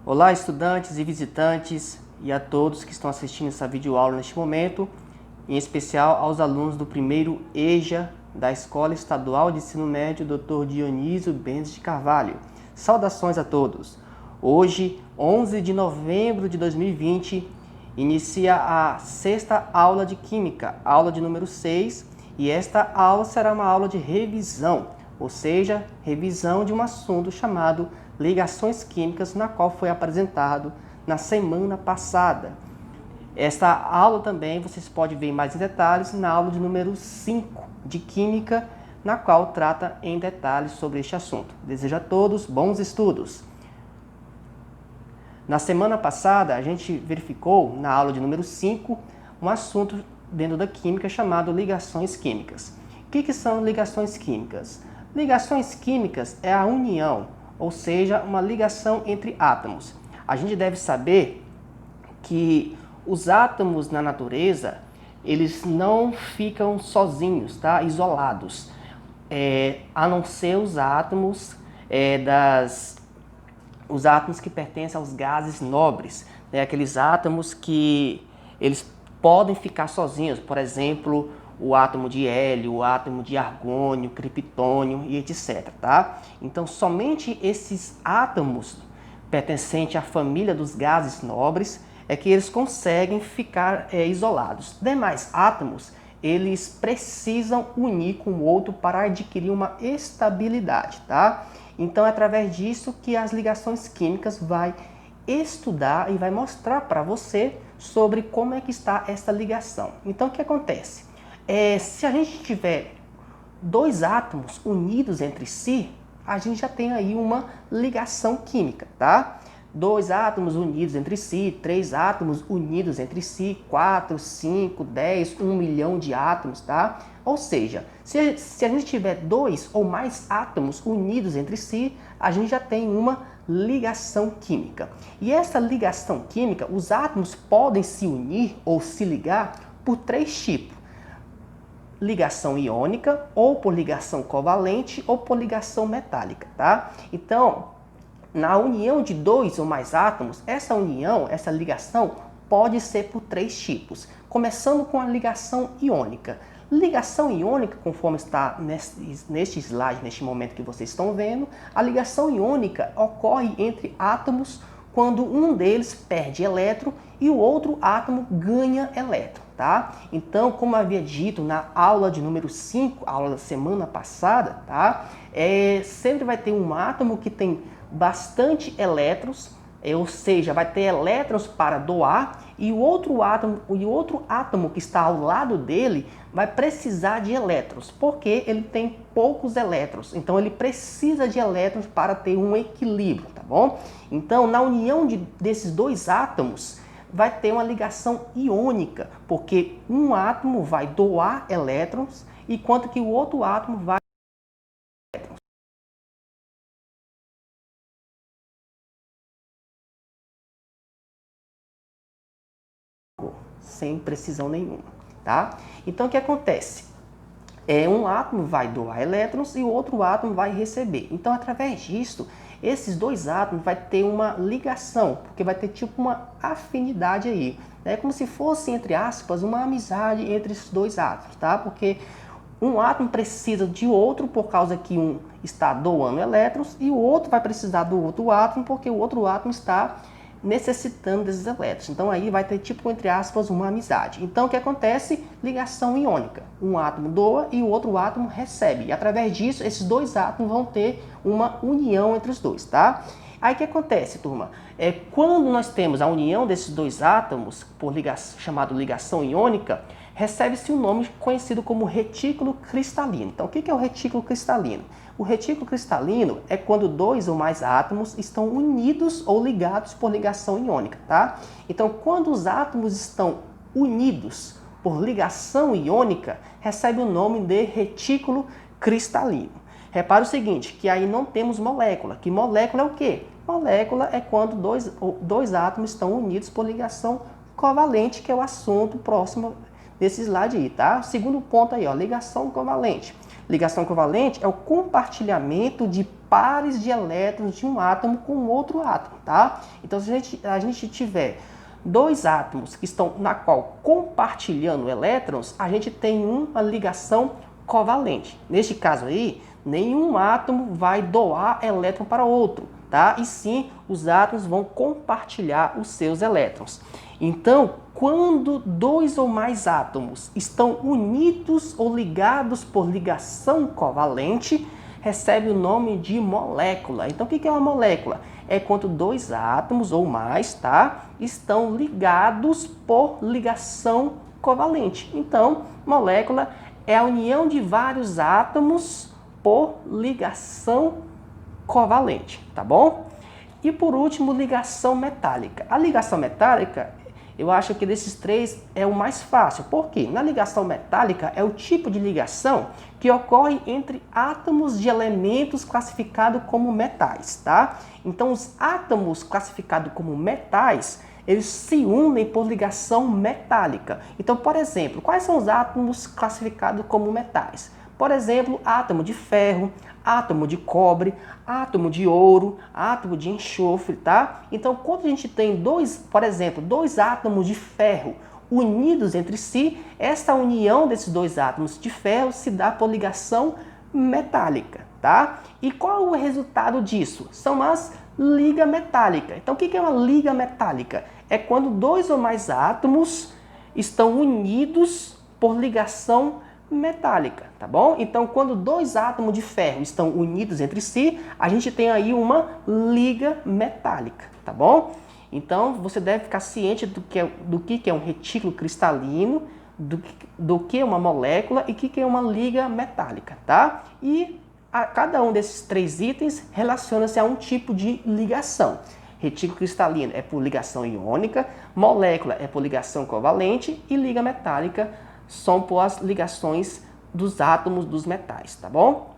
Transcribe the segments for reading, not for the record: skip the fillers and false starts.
Olá, estudantes e visitantes e a todos que estão assistindo essa videoaula neste momento, em especial aos alunos do primeiro EJA da Escola Estadual de Ensino Médio Dr. Dionísio Benz de Carvalho. Saudações a todos! Hoje, 11 de novembro de 2020, inicia a sexta aula de Química, aula de número 6, e esta aula será uma aula de revisão, ou seja, revisão de um assunto chamado ligações químicas, na qual foi apresentado na semana passada. Esta aula também vocês podem ver mais em detalhes na aula de número 5 de Química, na qual trata em detalhes sobre este assunto. Desejo a todos bons estudos. Na semana passada, a gente verificou, na aula de número 5, um assunto dentro da Química chamado ligações químicas. O que são ligações químicas? Ligações químicas é a união, ou seja, uma ligação entre átomos. A gente deve saber que os átomos na natureza, eles não ficam sozinhos, tá? Isolados, a não ser os átomos os átomos que pertencem aos gases nobres, né? Aqueles átomos que eles podem ficar sozinhos, por exemplo, o átomo de hélio, o átomo de argônio, criptônio e etc, tá? Então, somente esses átomos pertencentes à família dos gases nobres é que eles conseguem ficar isolados. Demais átomos, eles precisam unir com o outro para adquirir uma estabilidade, tá? Então, é através disso que as ligações químicas vai estudar e vai mostrar para você sobre como é que está essa ligação. Então, o que acontece? Se a gente tiver dois átomos unidos entre si, a gente já tem aí uma ligação química, tá? Dois átomos unidos entre si, três átomos unidos entre si, 4, 5, 10, 1 milhão de átomos, tá? Ou seja, se a gente tiver dois ou mais átomos unidos entre si, a gente já tem uma ligação química. E essa ligação química, os átomos podem se unir ou se ligar por três tipos. Ligação iônica, ou por ligação covalente, ou por ligação metálica, tá? Então, na união de dois ou mais átomos, essa união, essa ligação, pode ser por três tipos. Começando com a ligação iônica. Ligação iônica, conforme está neste slide, neste momento que vocês estão vendo, a ligação iônica ocorre entre átomos quando um deles perde elétron e o outro átomo ganha elétron, tá? Então, como eu havia dito na aula de número 5, aula da semana passada, tá? Sempre vai ter um átomo que tem bastante elétrons, ou seja, vai ter elétrons para doar, e o outro átomo que está ao lado dele vai precisar de elétrons, porque ele tem poucos elétrons, então ele precisa de elétrons para ter um equilíbrio, tá bom? Então, na união desses dois átomos, vai ter uma ligação iônica, porque um átomo vai doar elétrons, enquanto que o outro átomo vai sem precisão nenhuma, tá? Então, o que acontece? Um átomo vai doar elétrons e o outro átomo vai receber. Então, através disso, esses dois átomos vai ter uma ligação, porque vai ter tipo uma afinidade aí. É como se fosse, entre aspas, uma amizade entre esses dois átomos, tá? Porque um átomo precisa de outro por causa que um está doando elétrons e o outro vai precisar do outro átomo porque o outro átomo está necessitando desses elétrons. Então aí vai ter tipo, entre aspas, uma amizade. Então o que acontece? Ligação iônica. Um átomo doa e o outro átomo recebe. E através disso, esses dois átomos vão ter uma união entre os dois, tá? Aí o que acontece, turma? Quando nós temos a união desses dois átomos, chamado ligação iônica, recebe-se um nome conhecido como retículo cristalino. Então, o que é o retículo cristalino? O retículo cristalino é quando dois ou mais átomos estão unidos ou ligados por ligação iônica, tá? Então, quando os átomos estão unidos por ligação iônica, recebe o nome de retículo cristalino. Repara o seguinte, que aí não temos molécula. Que molécula é o quê? Molécula é quando dois átomos estão unidos por ligação covalente, que é o assunto próximo desse slide aí, tá? Segundo ponto aí, ó, ligação covalente. Ligação covalente é o compartilhamento de pares de elétrons de um átomo com outro átomo, tá? Então, se a gente tiver dois átomos que estão na qual compartilhando elétrons, a gente tem uma ligação covalente. Neste caso aí, nenhum átomo vai doar elétron para outro, tá? E sim, os átomos vão compartilhar os seus elétrons. Então, quando dois ou mais átomos estão unidos ou ligados por ligação covalente, recebe o nome de molécula. Então, o que é uma molécula? É quando dois átomos ou mais, tá, estão ligados por ligação covalente. Então, molécula é a união de vários átomos por ligação covalente, tá bom? E por último, ligação metálica. A ligação metálica, eu acho que desses três é o mais fácil. Por quê? Na ligação metálica é o tipo de ligação que ocorre entre átomos de elementos classificados como metais, tá? Então, os átomos classificados como metais, eles se unem por ligação metálica. Então, por exemplo, quais são os átomos classificados como metais? Por exemplo, átomo de ferro, átomo de cobre, átomo de ouro, átomo de enxofre, tá? Então, quando a gente tem por exemplo, dois átomos de ferro unidos entre si, essa união desses dois átomos de ferro se dá por ligação metálica, tá? E qual é o resultado disso? São as ligas metálicas. Então, o que é uma liga metálica? É quando dois ou mais átomos estão unidos por ligação metálica, tá bom? Então, quando dois átomos de ferro estão unidos entre si, a gente tem aí uma liga metálica, tá bom? Então, você deve ficar ciente do que é um retículo cristalino, do que é uma molécula e o que é uma liga metálica, tá? E cada um desses três itens relaciona-se a um tipo de ligação. Retículo cristalino é por ligação iônica, molécula é por ligação covalente e liga metálica são por as ligações dos átomos dos metais, tá bom?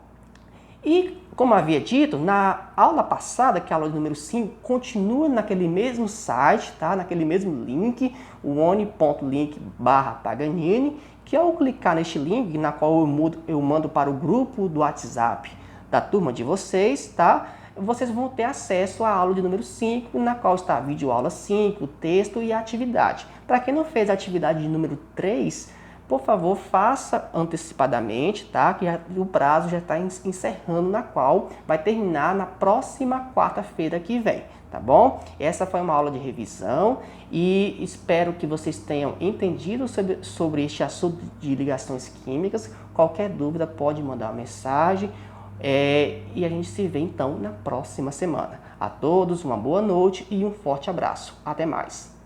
E, como havia dito, na aula passada, que é a aula número 5, continua naquele mesmo site, tá? Naquele mesmo link, o one.link/Paganini, que ao clicar neste link, na qual eu mando para o grupo do WhatsApp da turma de vocês, tá? Vocês vão ter acesso à aula de número 5, na qual está a videoaula 5, o texto e a atividade. Para quem não fez a atividade de número 3, por favor, faça antecipadamente, tá? Que o prazo já está encerrando, na qual vai terminar na próxima quarta-feira que vem, tá bom? Essa foi uma aula de revisão e espero que vocês tenham entendido sobre este assunto de ligações químicas. Qualquer dúvida pode mandar uma mensagem e a gente se vê então na próxima semana. A todos uma boa noite e um forte abraço. Até mais!